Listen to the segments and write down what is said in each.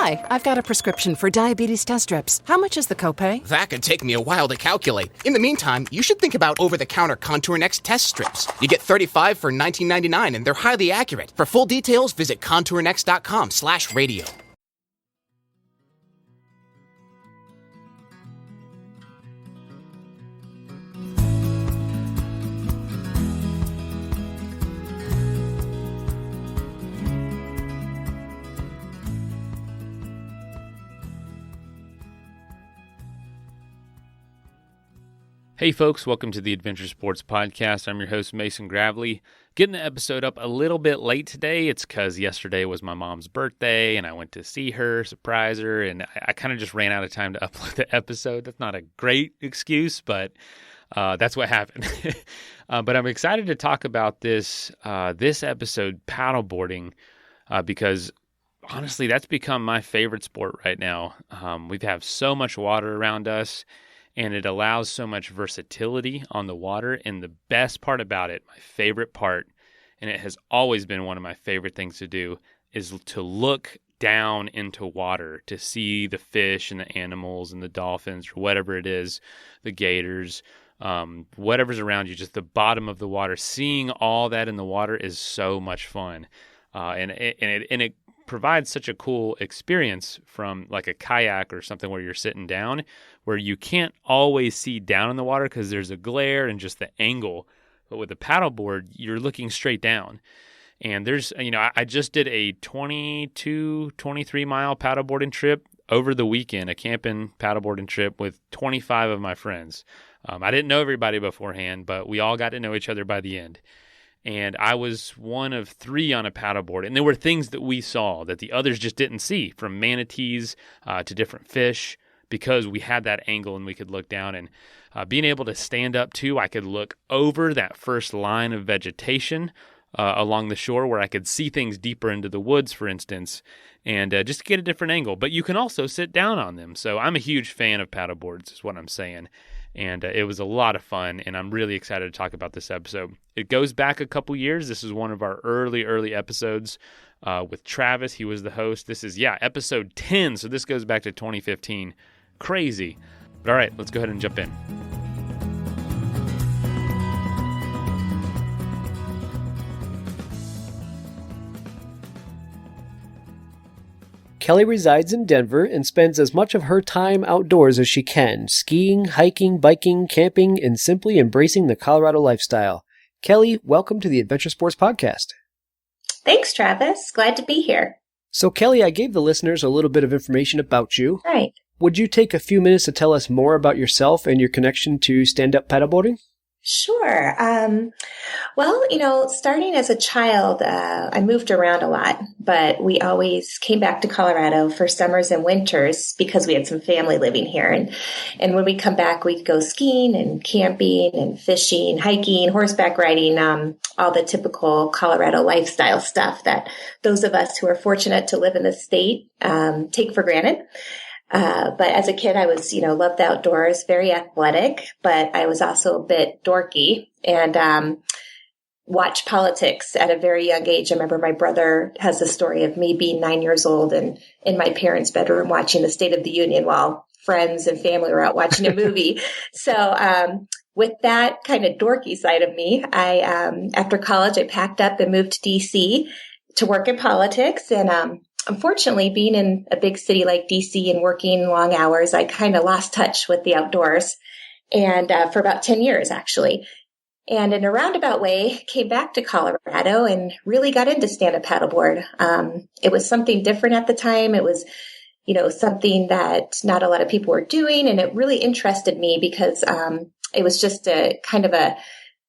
Hi, I've got a prescription for diabetes test strips. How much is the copay? That could take me a while to calculate. In the meantime, you should think about over-the-counter Contour Next test strips. You get 35 for $19.99, and they're highly accurate. For full details, visit contournext.com/radio. Hey folks, welcome to the Adventure Sports Podcast. I'm your host, Mason Gravely. Getting the episode up a little bit late today. It's because yesterday was my mom's birthday and I went to see her, surprise her, and I kind of just ran out of time to upload the episode. That's not a great excuse, but that's what happened. But I'm excited to talk about this episode, paddleboarding, because honestly, that's become my favorite sport right now. We have so much water around us, and it allows so much versatility on the water. And the best part about it, my favorite part, and it has always been one of my favorite things to do, is to look down into water to see the fish and the animals and the dolphins or whatever it is, the gators, whatever's around you, just the bottom of the water. Seeing all that in the water is so much fun. And it provides such a cool experience from like a kayak or something where you're sitting down, where you can't always see down in the water because there's a glare and just the angle. But with a paddleboard, you're looking straight down. And there's, I just did a 23 mile paddleboarding trip over the weekend, a camping paddleboarding trip with 25 of my friends. I didn't know everybody beforehand, but we all got to know each other by the end. And I was one of 3 on a paddleboard. And there were things that we saw that the others just didn't see, from manatees to different fish, because we had that angle and we could look down. And being able to stand up too, I could look over that first line of vegetation along the shore where I could see things deeper into the woods, for instance, and just get a different angle. But you can also sit down on them. So I'm a huge fan of paddleboards is what I'm saying. And it was a lot of fun, and I'm really excited to talk about this episode. It goes back a couple years. This is one of our early episodes with Travis. He was the host. This is, episode 10, so this goes back to 2015. Crazy. But all right, let's go ahead and jump in. Kelly resides in Denver and spends as much of her time outdoors as she can, skiing, hiking, biking, camping, and simply embracing the Colorado lifestyle. Kelly, welcome to the Adventure Sports Podcast. Thanks, Travis. Glad to be here. So, Kelly, I gave the listeners a little bit of information about you. Right. Would you take a few minutes to tell us more about yourself and your connection to Stand Up Paddleboarding? Sure. Well, starting as a child, I moved around a lot, but we always came back to Colorado for summers and winters because we had some family living here. And when we come back, we'd go skiing and camping and fishing, hiking, horseback riding, all the typical Colorado lifestyle stuff that those of us who are fortunate to live in the state take for granted. But as a kid, I was, loved the outdoors, very athletic, but I was also a bit dorky and watched politics at a very young age. I remember my brother has a story of me being 9 years old and in my parents' bedroom watching the State of the Union while friends and family were out watching a movie. So with that kind of dorky side of me, after college, I packed up and moved to D.C. to work in politics. And unfortunately, being in a big city like DC and working long hours, I kind of lost touch with the outdoors, and for about 10 years, actually. And in a roundabout way, came back to Colorado and really got into stand-up paddleboard. It was something different at the time. It was, something that not a lot of people were doing, and it really interested me because it was just a kind of a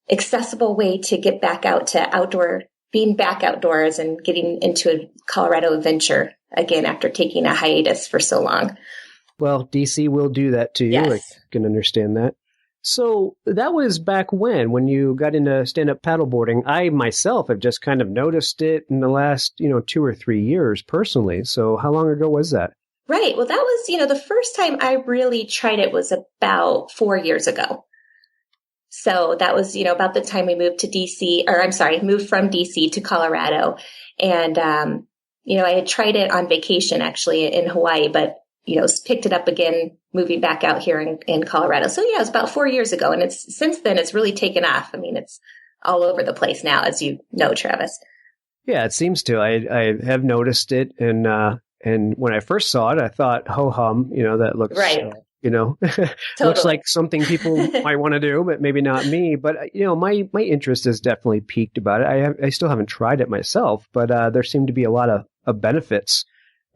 accessible way to get back out to being back outdoors and getting into a Colorado adventure again after taking a hiatus for so long. Well, DC will do that to you. Yes. I can understand that. So that was back when you got into stand-up paddleboarding. I myself have just kind of noticed it in the last, 2 or 3 years personally. So how long ago was that? Right. Well, that was, the first time I really tried it was about 4 years ago. So that was, about the time we moved from DC to Colorado. And, I had tried it on vacation actually in Hawaii, but, picked it up again, moving back out here in Colorado. So yeah, it was about 4 years ago. And since then it's really taken off. I mean, it's all over the place now, as you know, Travis. Yeah, it seems to. I have noticed it. And when I first saw it, I thought, ho hum, that looks, right. Totally. Looks like something people might want to do, but maybe not me. But, my interest is definitely piqued about it. I still haven't tried it myself, but there seem to be a lot of benefits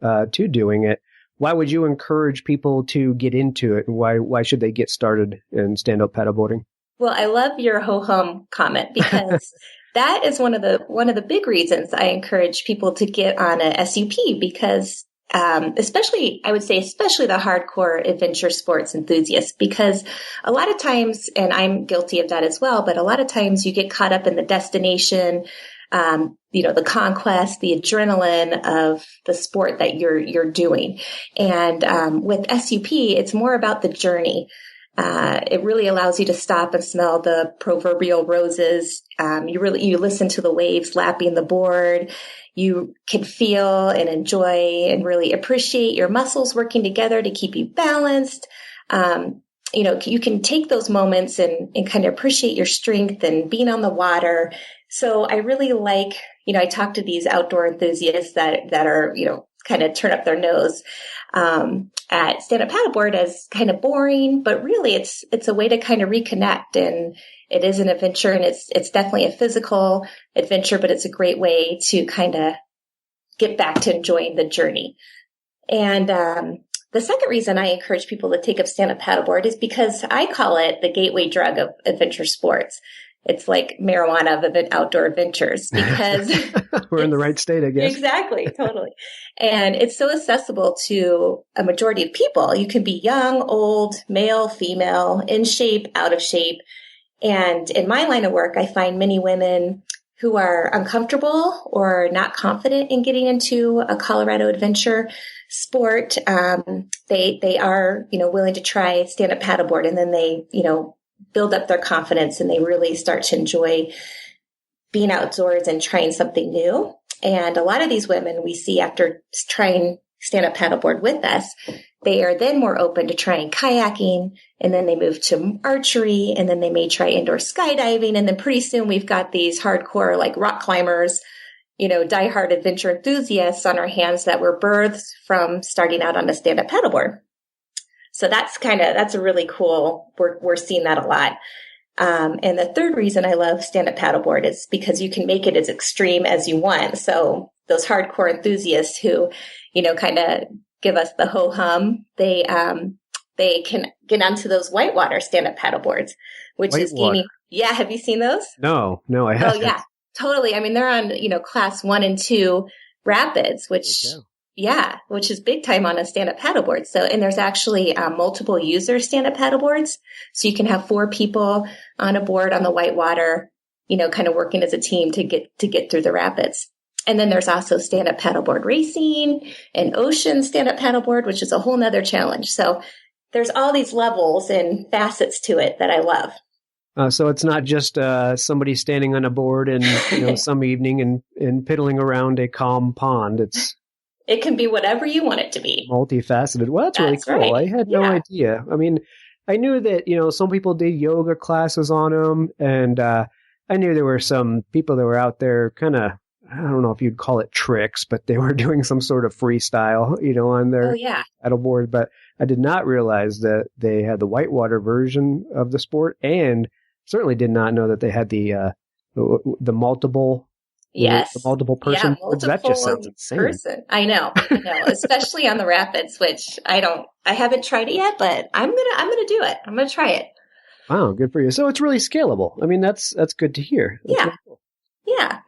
to doing it. Why would you encourage people to get into it? Why should they get started in stand-up paddleboarding? Well, I love your ho-hum comment because that is one of the big reasons I encourage people to get on a SUP because especially the hardcore adventure sports enthusiasts, because a lot of times, and I'm guilty of that as well, but a lot of times you get caught up in the destination, the conquest, the adrenaline of the sport that you're doing. And with SUP, it's more about the journey. It really allows you to stop and smell the proverbial roses. You listen to the waves lapping the board. You can feel and enjoy and really appreciate your muscles working together to keep you balanced. You can take those moments and kind of appreciate your strength and being on the water. So I really like, I talk to these outdoor enthusiasts that are, kind of turn up their nose at stand-up paddleboard as kind of boring, but really it's a way to kind of reconnect, and it is an adventure, and it's definitely a physical adventure, but it's a great way to kind of get back to enjoying the journey. And the second reason I encourage people to take up stand-up paddleboard is because I call it the gateway drug of adventure sports. It's like marijuana of outdoor adventures because we're in the right state, I guess. Exactly, totally. And it's so accessible to a majority of people. You can be young, old, male, female, in shape, out of shape. And in my line of work, I find many women who are uncomfortable or not confident in getting into a Colorado adventure sport. They are, willing to try stand-up paddleboard, and then they, build up their confidence, and they really start to enjoy being outdoors and trying something new. And a lot of these women we see after trying stand-up paddleboard with us, they are then more open to trying kayaking, and then they move to archery, and then they may try indoor skydiving. And then pretty soon we've got these hardcore like rock climbers, diehard adventure enthusiasts on our hands that were birthed from starting out on a stand-up paddleboard. So that's a really cool, we're seeing that a lot. And the third reason I love stand-up paddleboard is because you can make it as extreme as you want. So those hardcore enthusiasts who, kind of give us the ho-hum, they can get onto those whitewater stand-up paddleboards, which is gaining. Yeah. Have you seen those? No, I haven't. Oh yeah, totally. I mean, they're on, class 1 and 2 rapids, which is big time on a stand-up paddleboard. So, and there's actually multiple user stand-up paddleboards. So you can have 4 people on a board on the whitewater, kind of working as a team to get through the rapids. And then there's also stand-up paddleboard racing and ocean stand-up paddleboard, which is a whole nother challenge. So there's all these levels and facets to it that I love. So it's not just somebody standing on a board and some evening and piddling around a calm pond. It can be whatever you want it to be. Multifaceted. Well, that's really cool. Right. I had no idea. I mean, I knew that, some people did yoga classes on them, and I knew there were some people that were out there kind of, I don't know if you'd call it tricks, but they were doing some sort of freestyle, on their paddleboard. But I did not realize that they had the whitewater version of the sport, and certainly did not know that they had the multiple. Yes. The multiple person. That just sounds insane. I know. Especially on the rapids, which I haven't tried it yet, but I'm gonna do it. I'm gonna try it. Wow, good for you. So it's really scalable. I mean, that's good to hear. That's really cool. Yeah.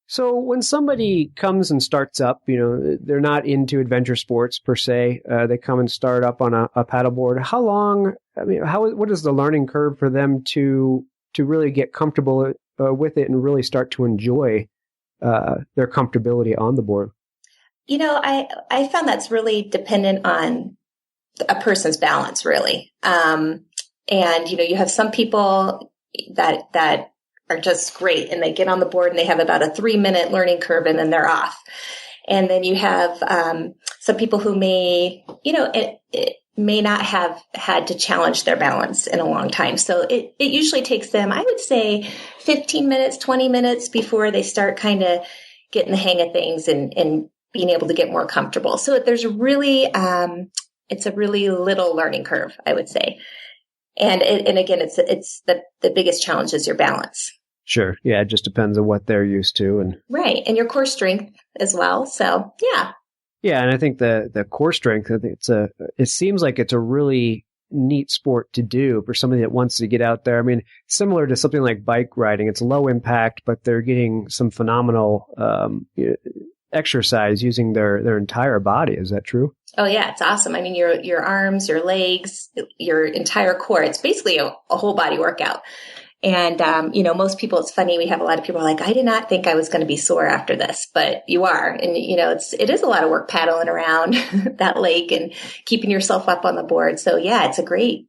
So when somebody comes and starts up, they're not into adventure sports per se. They come and start up on a paddleboard. How long? I mean, what is the learning curve for them to really get comfortable with it and really start to enjoy their comfortability on the board? I found that's really dependent on a person's balance, really. And, you have some people that are just great, and they get on the board and they have about a 3-minute learning curve, and then they're off. And then you have some people who may, it may not have had to challenge their balance in a long time. So it usually takes them, I would say, 15 minutes, 20 minutes before they start kind of getting the hang of things and being able to get more comfortable. So there's really, it's a really little learning curve, I would say. And again, it's the biggest challenge is your balance. Sure. Yeah. It just depends on what they're used to. And right. And your core strength as well. So yeah. Yeah. And I think the core strength, I think it seems like it's a really neat sport to do for somebody that wants to get out there. I mean, similar to something like bike riding, it's low impact, but they're getting some phenomenal, exercise using their entire body. Is that true? Oh yeah, it's awesome. I mean, your arms, your legs, your entire core. It's basically a whole body workout. And, most people, it's funny. We have a lot of people are like, I did not think I was going to be sore after this, but you are. And, it is a lot of work paddling around that lake and keeping yourself up on the board. So yeah, it's a great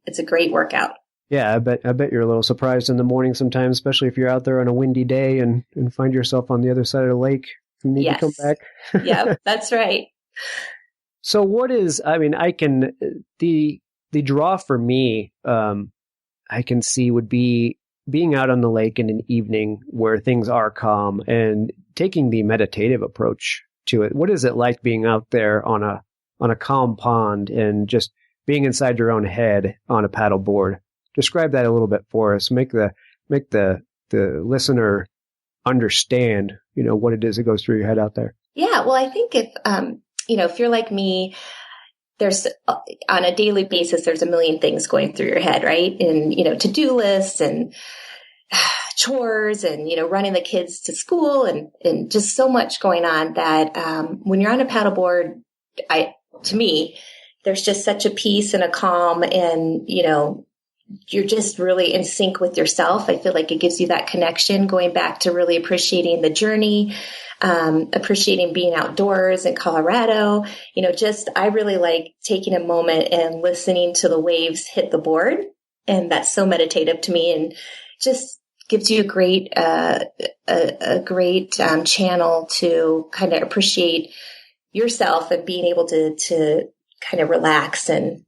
workout. Yeah. I bet you're a little surprised in the morning sometimes, especially if you're out there on a windy day and find yourself on the other side of the lake and need to come back. Yeah, that's right. So the draw for me, I can see would be being out on the lake in an evening where things are calm and taking the meditative approach to it. What is it like being out there on a calm pond and just being inside your own head on a paddleboard? Describe that a little bit for us. Make the listener understand, what it is that goes through your head out there. Yeah. Well, I think if you're like me, there's on a daily basis, there's a million things going through your head, right? And, to-do lists and chores and, running the kids to school and just so much going on that, when you're on a paddleboard, to me, there's just such a peace and a calm and, you're just really in sync with yourself. I feel like it gives you that connection, going back to really appreciating the journey, appreciating being outdoors in Colorado. I really like taking a moment and listening to the waves hit the board. And that's so meditative to me and just gives you a great channel to kind of appreciate yourself and being able to kind of relax and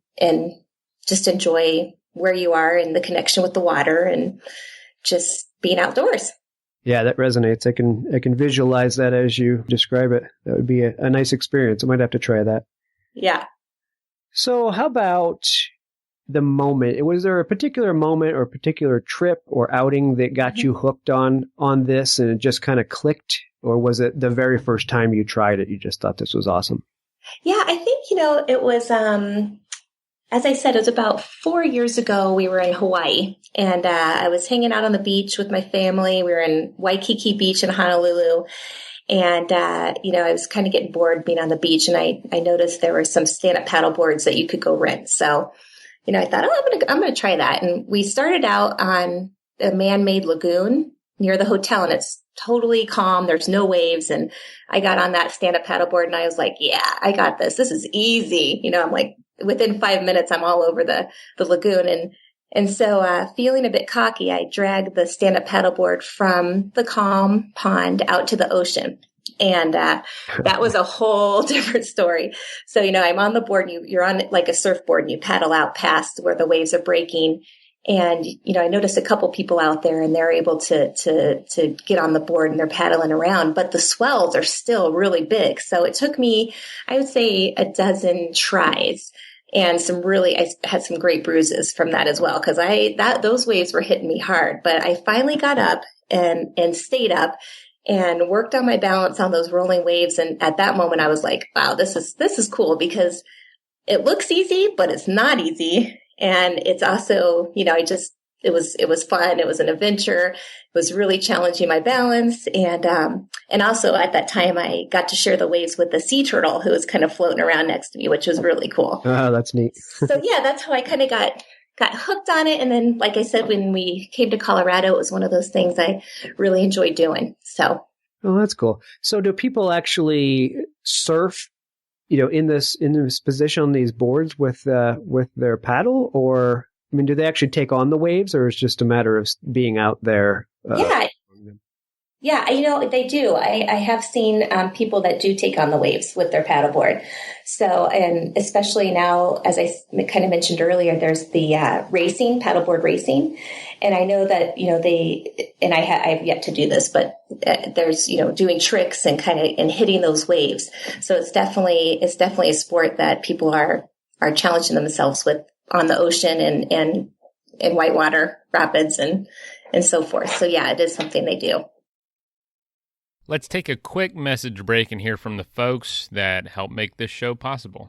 just enjoy where you are and the connection with the water and just being outdoors. Yeah, that resonates. I can visualize that as you describe it. That would be a nice experience. I might have to try that. Yeah. So how about the moment? Was there a particular moment or a particular trip or outing that got you hooked on this and it just kind of clicked? Or was it the very first time you tried it, you just thought this was awesome? Yeah, I think, it was, as I said, it was about 4 years ago. We were in Hawaii and I was hanging out on the beach with my family. We were in Waikiki Beach in Honolulu. And, I was kind of getting bored being on the beach and I noticed there were some stand-up paddle boards that you could go rent. So, I thought, I'm going to try that. And we started out on a man-made lagoon near the hotel and it's totally calm. There's no waves. And I got on that stand-up paddleboard and I was like, yeah, I got this. This is easy. I'm like, within 5 minutes, I'm all over the lagoon. And so, feeling a bit cocky, I dragged the stand-up paddleboard from the calm pond out to the ocean. And, that was a whole different story. So, I'm on the board, you're on like a surfboard and you paddle out past where the waves are breaking. And, I noticed a couple people out there and they're able to get on the board and they're paddling around, but the swells are still really big. So it took me, I would say, a dozen tries and I had some great bruises from that as well. Cause those waves were hitting me hard, but I finally got up and stayed up and worked on my balance on those rolling waves. And at that moment I was like, wow, this is cool because it looks easy, but it's not easy. And it's also, it was fun. It was an adventure. It was really challenging my balance. And also at that time, I got to share the waves with the sea turtle who was kind of floating around next to me, which was really cool. Oh, that's neat. So yeah, that's how I kind of got hooked on it. And then, like I said, when we came to Colorado, it was one of those things I really enjoyed doing. So. Oh, that's cool. So do people actually surf in this position on these boards with their paddle, or do they actually take on the waves, or is it just a matter of being out there? Yeah, they do. I have seen people that do take on the waves with their paddleboard. So, and especially now, as I kind of mentioned earlier, there's the paddleboard racing. And I know that, I've yet to do this, but there's, doing tricks and and hitting those waves. So it's definitely a sport that people are challenging themselves with on the ocean and in whitewater rapids and so forth. So yeah, it is something they do. Let's take a quick message break and hear from the folks that help make this show possible.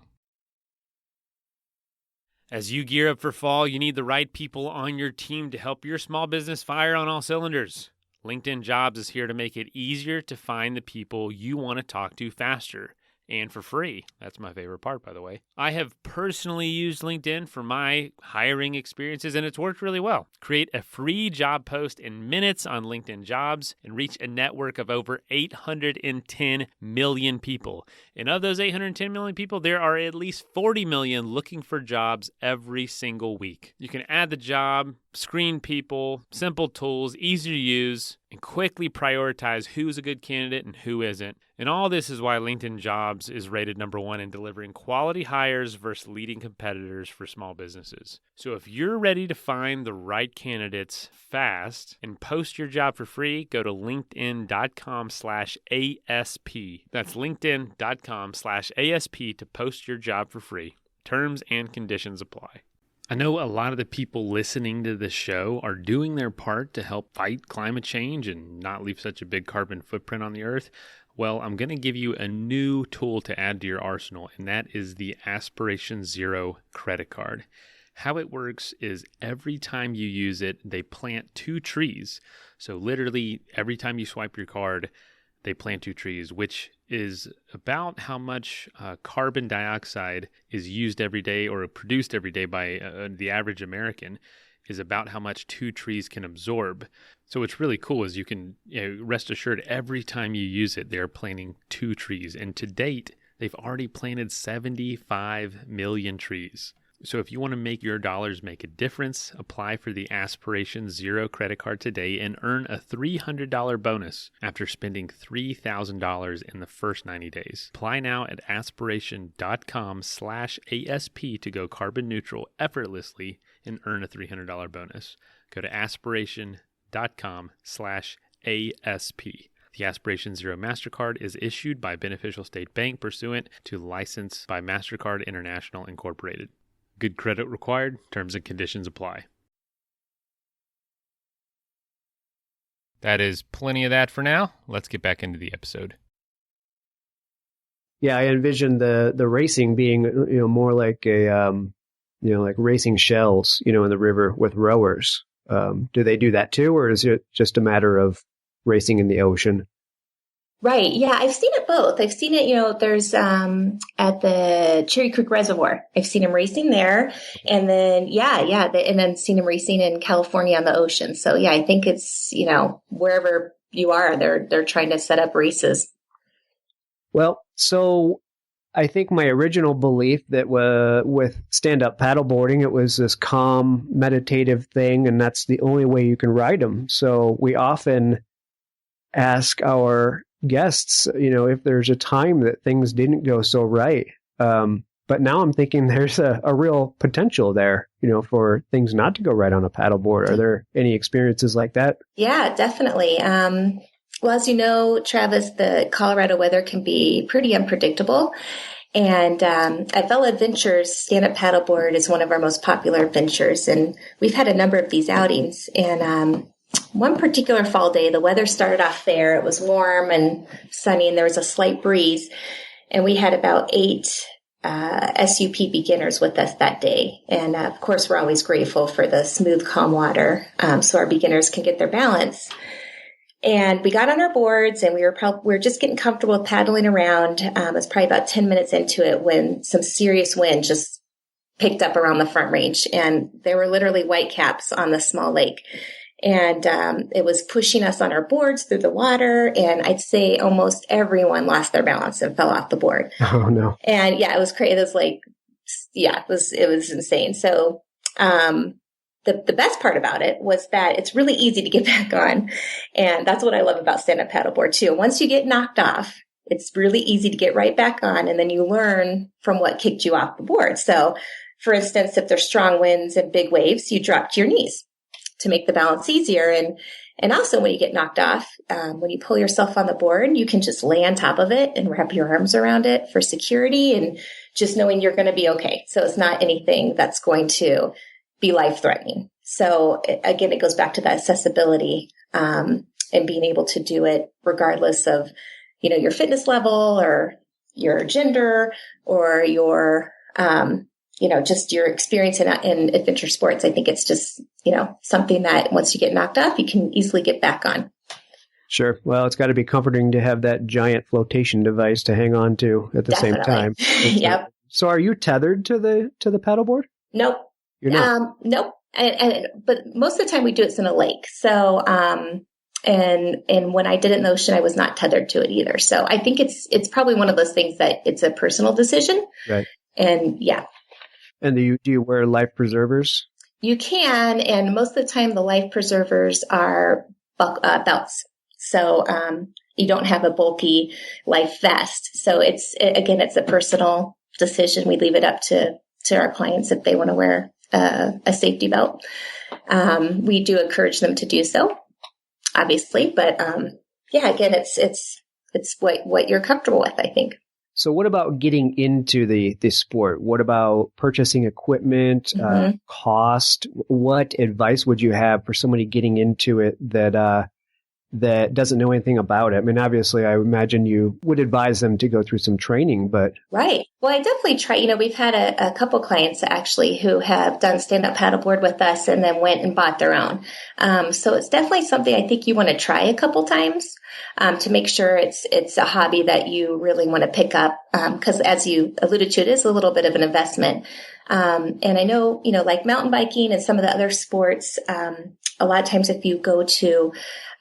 As you gear up for fall, you need the right people on your team to help your small business fire on all cylinders. LinkedIn Jobs is here to make it easier to find the people you want to talk to faster. And for free. That's my favorite part, by the way. I have personally used LinkedIn for my hiring experiences, and it's worked really well. Create a free job post in minutes on LinkedIn Jobs and reach a network of over 810 million people. And of those 810 million people, there are at least 40 million looking for jobs every single week. You can add the job, screen people, simple tools, easy to use, and quickly prioritize who's a good candidate and who isn't. And all this is why LinkedIn Jobs is rated #1 in delivering quality hires versus leading competitors for small businesses. So if you're ready to find the right candidates fast and post your job for free, go to linkedin.com/ASP. That's linkedin.com/ASP to post your job for free. Terms and conditions apply. I know a lot of the people listening to this show are doing their part to help fight climate change and not leave such a big carbon footprint on the earth. Well, I'm going to give you a new tool to add to your arsenal, and that is the Aspiration Zero credit card. How it works is every time you use it, they plant 2 trees. So literally every time you swipe your card, they plant 2 trees, which is about how much carbon dioxide is used every day or produced every day by the average American, is about how much 2 trees can absorb. So what's really cool is you can rest assured every time you use it, they're planting 2 trees. And to date, they've already planted 75 million trees. So if you want to make your dollars make a difference, apply for the Aspiration Zero credit card today and earn a $300 bonus after spending $3,000 in the first 90 days. Apply now at aspiration.com/ASP to go carbon neutral effortlessly and earn a $300 bonus. Go to aspiration.com/ASP. The Aspiration Zero MasterCard is issued by Beneficial State Bank pursuant to license by MasterCard International Incorporated. Good credit required. Terms and conditions apply. That is plenty of that for now. Let's get back into the episode. Yeah, I envision the racing being more like a like racing shells in the river with rowers. Do they do that too, or is it just a matter of racing in the ocean? Right. Yeah, I've seen it both. I've seen it, there's at the Cherry Creek Reservoir. I've seen them racing there. And then, and then seen them racing in California on the ocean. So, yeah, I think it's, wherever you are, they're trying to set up races. Well, so I think my original belief that with stand-up paddleboarding, it was this calm, meditative thing, and that's the only way you can ride them. So we often ask our guests, if there's a time that things didn't go so right. But now I'm thinking there's a real potential there, for things not to go right on a paddleboard. Are there any experiences like that? Yeah, definitely. Well, as you know, Travis, the Colorado weather can be pretty unpredictable. And at Vela Adventures, Stand Up Paddleboard is one of our most popular adventures. And we've had a number of these outings. And one particular fall day, the weather started off fair. It was warm and sunny, and there was a slight breeze. And we had about 8 SUP beginners with us that day. And of course, we're always grateful for the smooth, calm water so our beginners can get their balance. And we got on our boards, and we were just getting comfortable paddling around. It was probably about 10 minutes into it when some serious wind just picked up around the Front Range. And there were literally whitecaps on the small lake. And it was pushing us on our boards through the water. And I'd say almost everyone lost their balance and fell off the board. Oh, no. And yeah, it was crazy. It was like, yeah, it was insane. So the best part about it was that it's really easy to get back on. And that's what I love about stand-up paddleboard too. Once you get knocked off, it's really easy to get right back on. And then you learn from what kicked you off the board. So for instance, if there's strong winds and big waves, you drop to your knees to make the balance easier. And also when you get knocked off, when you pull yourself on the board, you can just lay on top of it and wrap your arms around it for security and just knowing you're going to be okay. So it's not anything that's going to be life-threatening. So again, it goes back to that accessibility, and being able to do it regardless of, your fitness level or your gender or your, just your experience in adventure sports. I think it's just, something that once you get knocked off, you can easily get back on. Sure. Well, it's got to be comforting to have that giant flotation device to hang on to at the Definitely. same time. Yep. So are you tethered to the paddleboard? Nope. You're not? Nope. But most of the time we do it in a lake. So, and when I did it in the ocean, I was not tethered to it either. So I think it's probably one of those things that it's a personal decision. Right. And yeah. And do you wear life preservers? You can. And most of the time the life preservers are belts. So, you don't have a bulky life vest. So it's a personal decision. We leave it up to our clients if they want to wear a safety belt. We do encourage them to do so, obviously, but again, it's what you're comfortable with, I think. So what about getting into the sport? What about purchasing equipment, cost? What advice would you have for somebody getting into it that doesn't know anything about it? I mean, obviously, I imagine you would advise them to go through some training, but... Right. Well, I definitely try. We've had a couple clients actually who have done stand-up paddleboard with us and then went and bought their own. So it's definitely something I think you want to try a couple times to make sure it's a hobby that you really want to pick up. Because as you alluded to, it is a little bit of an investment. And I know, like mountain biking and some of the other sports, a lot of times if you go to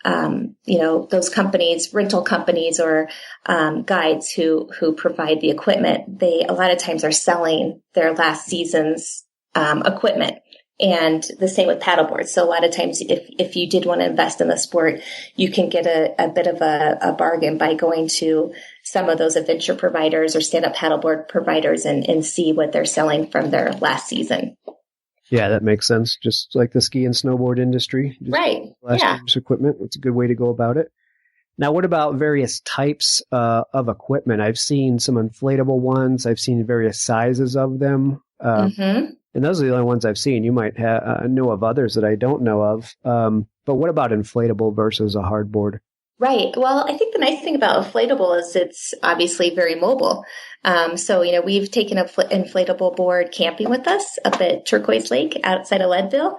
those companies, rental companies or guides who provide the equipment, they a lot of times are selling their last season's equipment. And the same with paddleboards. So a lot of times if you did want to invest in the sport, you can get a bit of a bargain by going to some of those adventure providers or stand-up paddleboard providers and see what they're selling from their last season. Yeah, that makes sense. Just like the ski and snowboard industry. Right. Last year's equipment. It's a good way to go about it. Now, what about various types of equipment? I've seen some inflatable ones. I've seen various sizes of them. And those are the only ones I've seen. You might know of others that I don't know of. But what about inflatable versus a hardboard? Right. Well, I think the nice thing about inflatable is it's obviously very mobile. So, we've taken an inflatable board camping with us up at Turquoise Lake outside of Leadville.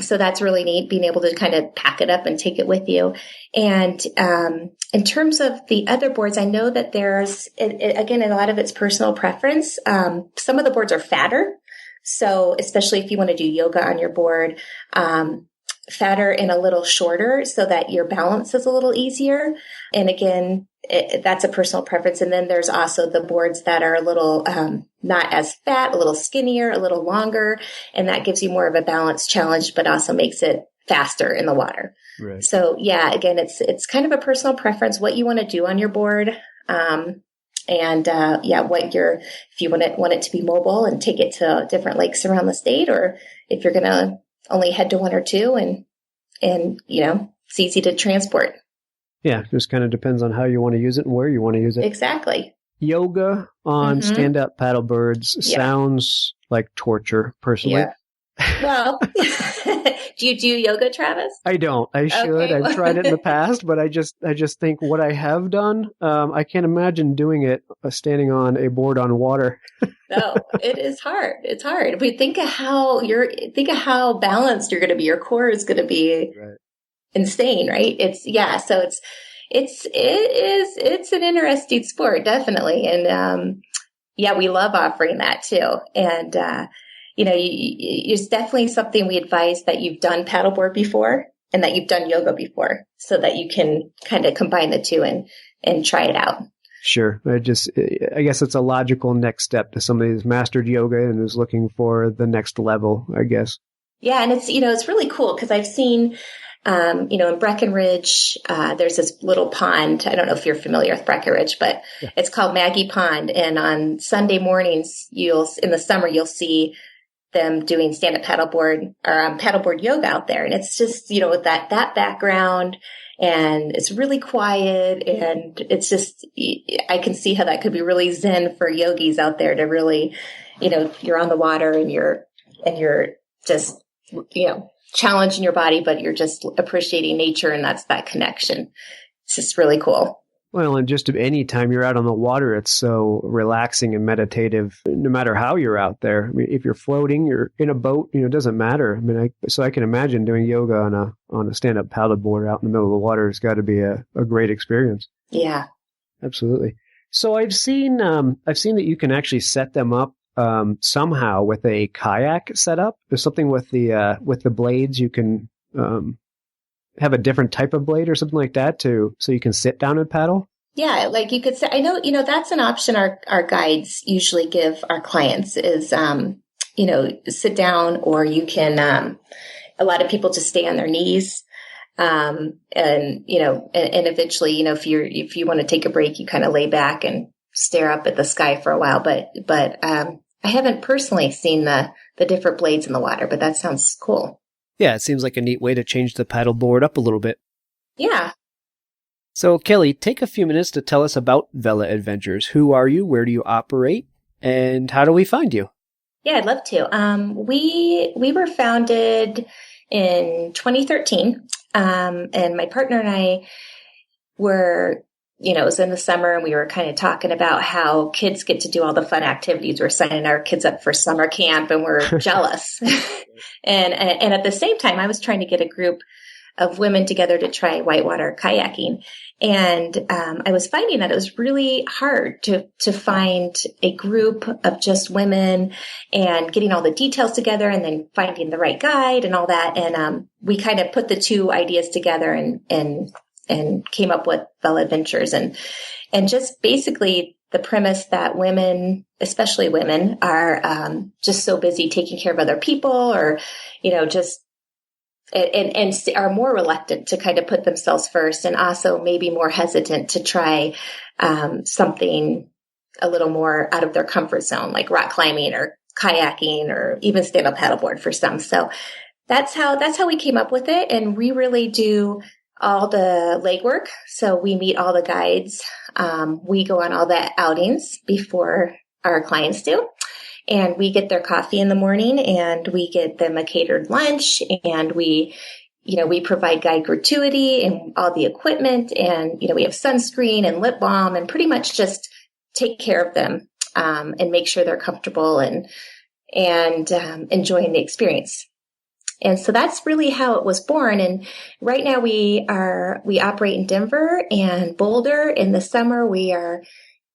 So that's really neat, being able to kind of pack it up and take it with you. And in terms of the other boards, I know that there's, again, a lot of it's personal preference. Some of the boards are fatter. So especially if you want to do yoga on your board, fatter and a little shorter so that your balance is a little easier. And again, that's a personal preference. And then there's also the boards that are a little not as fat, a little skinnier, a little longer. And that gives you more of a balance challenge, but also makes it faster in the water. Right. So yeah, again, it's kind of a personal preference, what you want to do on your board. If you want it to be mobile and take it to different lakes around the state, or if you're going to only head to one or two and it's easy to transport. Yeah. Just kind of depends on how you want to use it and where you want to use it. Exactly. Yoga on stand-up paddleboards sounds like torture, personally. Yeah. Well, do you do yoga, Travis? I don't. I should. Okay. I've tried it in the past, but I just think what I have done, I can't imagine doing it standing on a board on water. No, it is hard. It's hard. But think of how balanced you're going to be. Your core is going to be insane, right? So it's an interesting sport, definitely. And, we love offering that too. And, it's definitely something we advise that you've done paddleboard before and that you've done yoga before so that you can kind of combine the two and try it out. Sure. I guess it's a logical next step to somebody who's mastered yoga and is looking for the next level, I guess. Yeah. And it's really cool because I've seen, in Breckenridge, there's this little pond. I don't know if you're familiar with Breckenridge, but it's called Maggie Pond. And on Sunday mornings, in the summer, you'll see them doing stand-up paddleboard or paddleboard yoga out there. And it's just, with that background, and it's really quiet, and it's just, I can see how that could be really zen for yogis out there to really, you're on the water and you're just, challenging your body, but you're just appreciating nature, and that's that connection. It's just really cool. Well, and just any time you're out on the water, it's so relaxing and meditative, no matter how you're out there. I mean, if you're floating, you're in a boat, it doesn't matter. I mean, so I can imagine doing yoga on a stand-up paddleboard out in the middle of the water has got to be a great experience. Yeah. Absolutely. So I've seen that you can actually set them up somehow with a kayak setup. There's something with the blades. You can have a different type of blade or something like that so you can sit down and paddle. Yeah, like you could say, I know, that's an option our guides usually give our clients is, sit down, or you can, a lot of people just stay on their knees. And eventually, if you want to take a break, you kind of lay back and stare up at the sky for a while. But I haven't personally seen the different blades in the water, but that sounds cool. Yeah, it seems like a neat way to change the paddleboard up a little bit. Yeah. So, Kelly, take a few minutes to tell us about Vela Adventures. Who are you? Where do you operate? And how do we find you? Yeah, I'd love to. We were founded in 2013, and my partner and I were, it was in the summer, and we were kind of talking about how kids get to do all the fun activities. We're signing our kids up for summer camp, and we're jealous. And at the same time, I was trying to get a group of women together to try whitewater kayaking. And I was finding that it was really hard to find a group of just women and getting all the details together and then finding the right guide and all that. And we kind of put the two ideas together and came up with Vela Adventures, and just basically the premise that women, especially women, are just so busy taking care of other people, or just and are more reluctant to kind of put themselves first, and also maybe more hesitant to try something a little more out of their comfort zone, like rock climbing or kayaking or even stand-up paddleboard for some. So that's how we came up with it, and we really do all the legwork. So we meet all the guides. We go on all the outings before our clients do. And we get their coffee in the morning, and we get them a catered lunch, and we provide guide gratuity and all the equipment, and, we have sunscreen and lip balm, and pretty much just take care of them, and make sure they're comfortable and enjoying the experience. And so that's really how it was born. And right now we operate in Denver and Boulder. In the summer, we're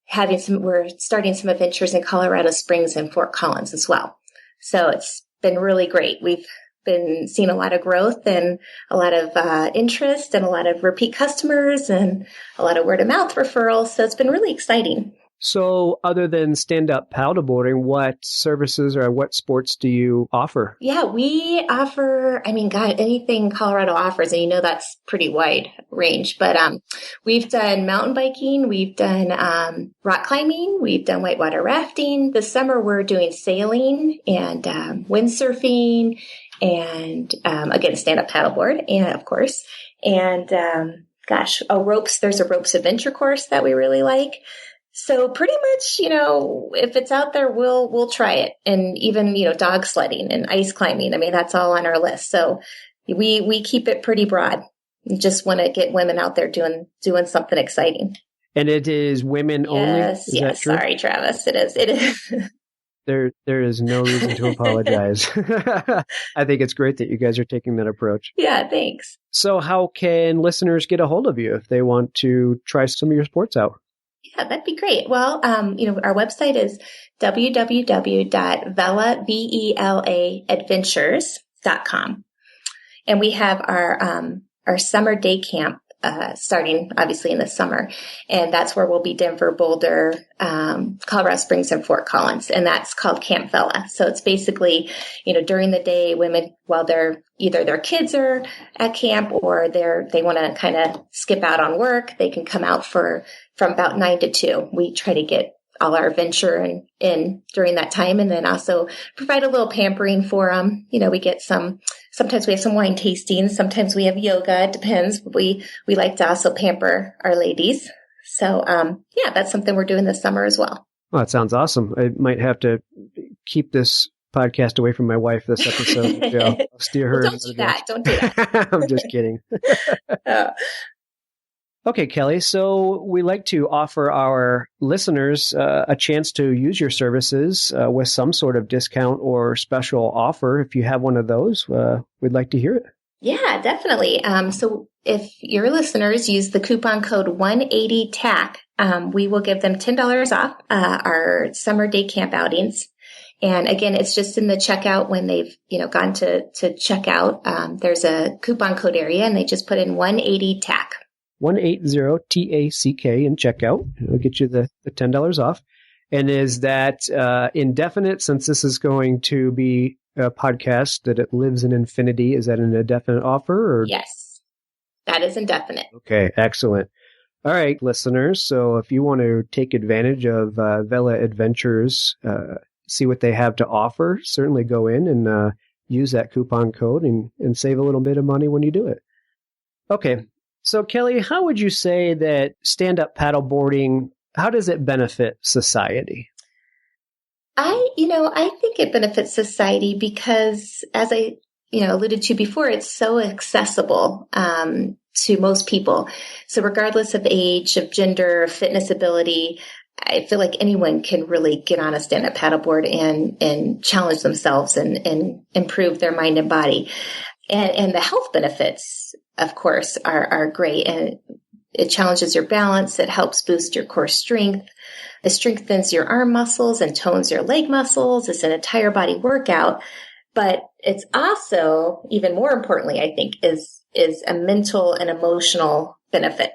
starting some adventures in Colorado Springs and Fort Collins as well. So it's been really great. We've been seeing a lot of growth and a lot of interest and a lot of repeat customers and a lot of word of mouth referrals. So it's been really exciting. So other than stand-up paddleboarding, what services or what sports do you offer? Yeah, we offer, anything Colorado offers, and that's pretty wide range. But we've done mountain biking, we've done rock climbing, we've done whitewater rafting. This summer we're doing sailing and windsurfing and, again, stand-up paddleboard, and of course. And there's a ropes adventure course that we really like. So pretty much, if it's out there, we'll try it. And even, dog sledding and ice climbing. That's all on our list. So we keep it pretty broad. We just want to get women out there doing something exciting. And it is women only? Yes. Sorry, Travis. It is. There is no reason to apologize. I think it's great that you guys are taking that approach. Yeah, thanks. So how can listeners get a hold of you if they want to try some of your sports out? Yeah, that'd be great. Well, our website is www.velaadventures.com. And we have our summer day camp starting obviously in the summer. And that's where we'll be Denver, Boulder, Colorado Springs, and Fort Collins. And that's called Camp Vela. So it's basically, during the day, women, while they're either their kids are at camp or they want to kind of skip out on work, they can come out from about 9 to 2. We try to get all our adventure in during that time, and then also provide a little pampering for them. We get sometimes we have some wine tastings, sometimes we have yoga, it depends. But we like to also pamper our ladies. So, that's something we're doing this summer as well. Well, that sounds awesome. I might have to keep this podcast away from my wife this episode. I'll steer her. Well, don't do that. I'm just kidding. Okay, Kelly. So we like to offer our listeners a chance to use your services with some sort of discount or special offer. If you have one of those, we'd like to hear it. Yeah, definitely. So if your listeners use the coupon code 180TAC, we will give them $10 off our summer day camp outings. And again, it's just in the checkout when they've, gone to check out. There's a coupon code area, and they just put in 180TAC. 180TACK in checkout. It'll get you the $10 off. And is that indefinite, since this is going to be a podcast that it lives in infinity? Is that an indefinite offer? Or? Yes, that is indefinite. Okay, excellent. All right, listeners. So if you want to take advantage of Vela Adventures, see what they have to offer, certainly go in and use that coupon code and save a little bit of money when you do it. Okay. So, Kelly, how would you say that stand-up paddleboarding, how does it benefit society? I think it benefits society because, as I, alluded to before, it's so accessible to most people. So regardless of age, of gender, fitness ability, I feel like anyone can really get on a stand-up paddleboard and challenge themselves and improve their mind and body. And the health benefits, of course, are great. And it challenges your balance. It helps boost your core strength. It strengthens your arm muscles and tones your leg muscles. It's an entire body workout. But it's also, even more importantly, I think, is a mental and emotional benefit.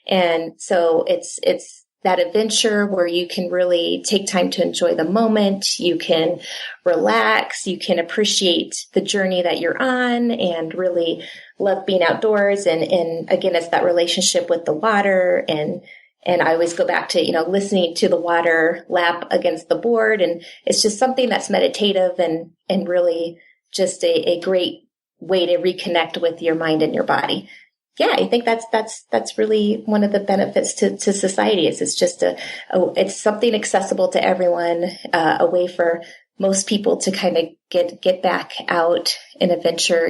And so it's that adventure where you can really take time to enjoy the moment. You can relax. You can appreciate the journey that you're on and really love being outdoors. And again, it's that relationship with the water. And I always go back to, listening to the water lap against the board. And it's just something that's meditative and really just a great way to reconnect with your mind and your body. Yeah, I think that's really one of the benefits to society. It's just it's something accessible to everyone, a way for most people to kind of get back out and adventure,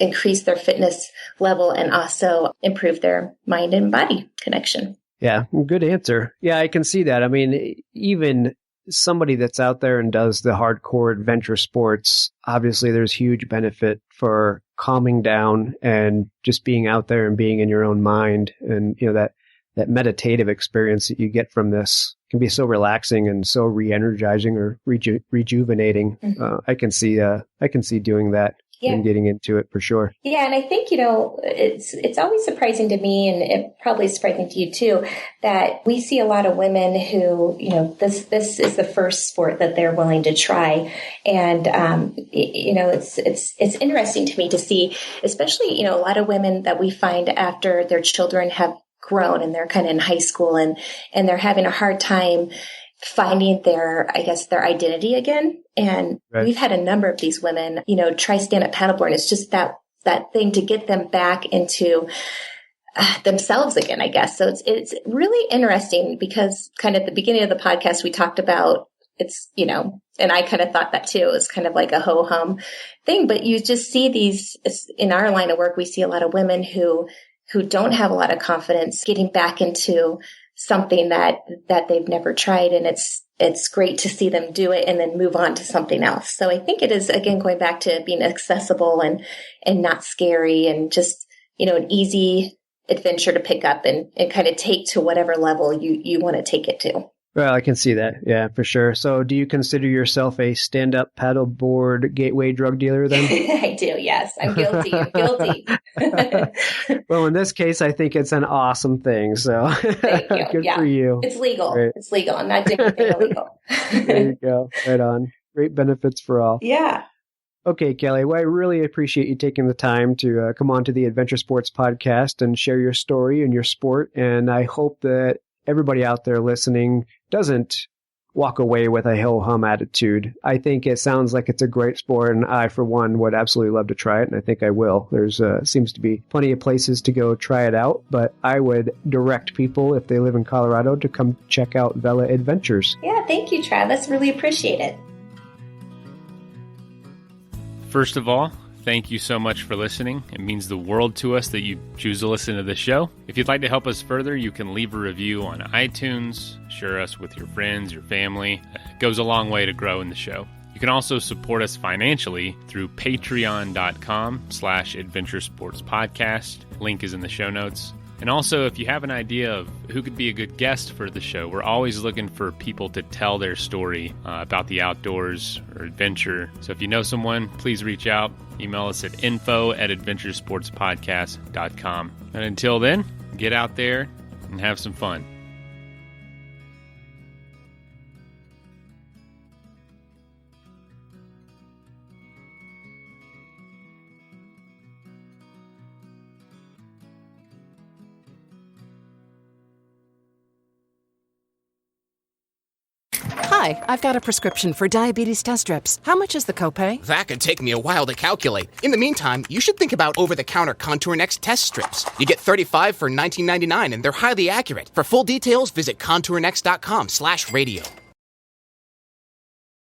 increase their fitness level and also improve their mind and body connection. Yeah, good answer. Yeah, I can see that. I mean, even somebody that's out there and does the hardcore adventure sports, obviously there's huge benefit for calming down and just being out there and being in your own mind. And, that meditative experience that you get from this can be so relaxing and so re-energizing or rejuvenating. Mm-hmm. I can see doing that. Yeah. And getting into it for sure. Yeah. And I think, it's always surprising to me, and it probably is surprising to you too, that we see a lot of women who, this is the first sport that they're willing to try. And, it's interesting to me to see, especially, a lot of women that we find after their children have grown and they're kind of in high school and they're having a hard time finding their identity again. And right. We've had a number of these women, try stand-up paddleboarding. It's just that thing to get them back into themselves again, I guess. So it's really interesting because kind of at the beginning of the podcast, we talked about it's, and I kind of thought that too. It was kind of like a ho-hum thing, but you just see these in our line of work. We see a lot of women who don't have a lot of confidence getting back into something that they've never tried. And it's great to see them do it and then move on to something else. So I think it is, again, going back to being accessible and not scary and just, an easy adventure to pick up and kind of take to whatever level you want to take it to. Well, I can see that. Yeah, for sure. So do you consider yourself a stand-up paddleboard gateway drug dealer then? I do, yes. I'm guilty. I'm guilty. Well, in this case, I think it's an awesome thing. So Thank you. good for you. It's legal. Right. It's legal. I'm not doing anything illegal. There you go. Right on. Great benefits for all. Yeah. Okay, Kelly. Well, I really appreciate you taking the time to come on to the Adventure Sports Podcast and share your story and your sport. And I hope that everybody out there listening doesn't walk away with a ho-hum attitude. I think it sounds like it's a great sport, and I, for one, would absolutely love to try it, and I think I will. There's seems to be plenty of places to go try it out, but I would direct people, if they live in Colorado, to come check out Vela Adventures. Yeah, thank you, Travis. Really appreciate it. First of all, thank you so much for listening. It means the world to us that you choose to listen to this show. If you'd like to help us further, you can leave a review on iTunes, share us with your friends, your family. It goes a long way to growing the show. You can also support us financially through patreon.com/adventuresportspodcast. Link is in the show notes. And also, if you have an idea of who could be a good guest for the show, we're always looking for people to tell their story about the outdoors or adventure. So if you know someone, please reach out. Email us at info@adventuresportspodcast.com. And until then, get out there and have some fun. Hi, I've got a prescription for diabetes test strips. How much is the copay? That could take me a while to calculate. In the meantime, you should think about over-the-counter Contour Next test strips. You get 35 for $19.99, and they're highly accurate. For full details, visit contournext.com/radio.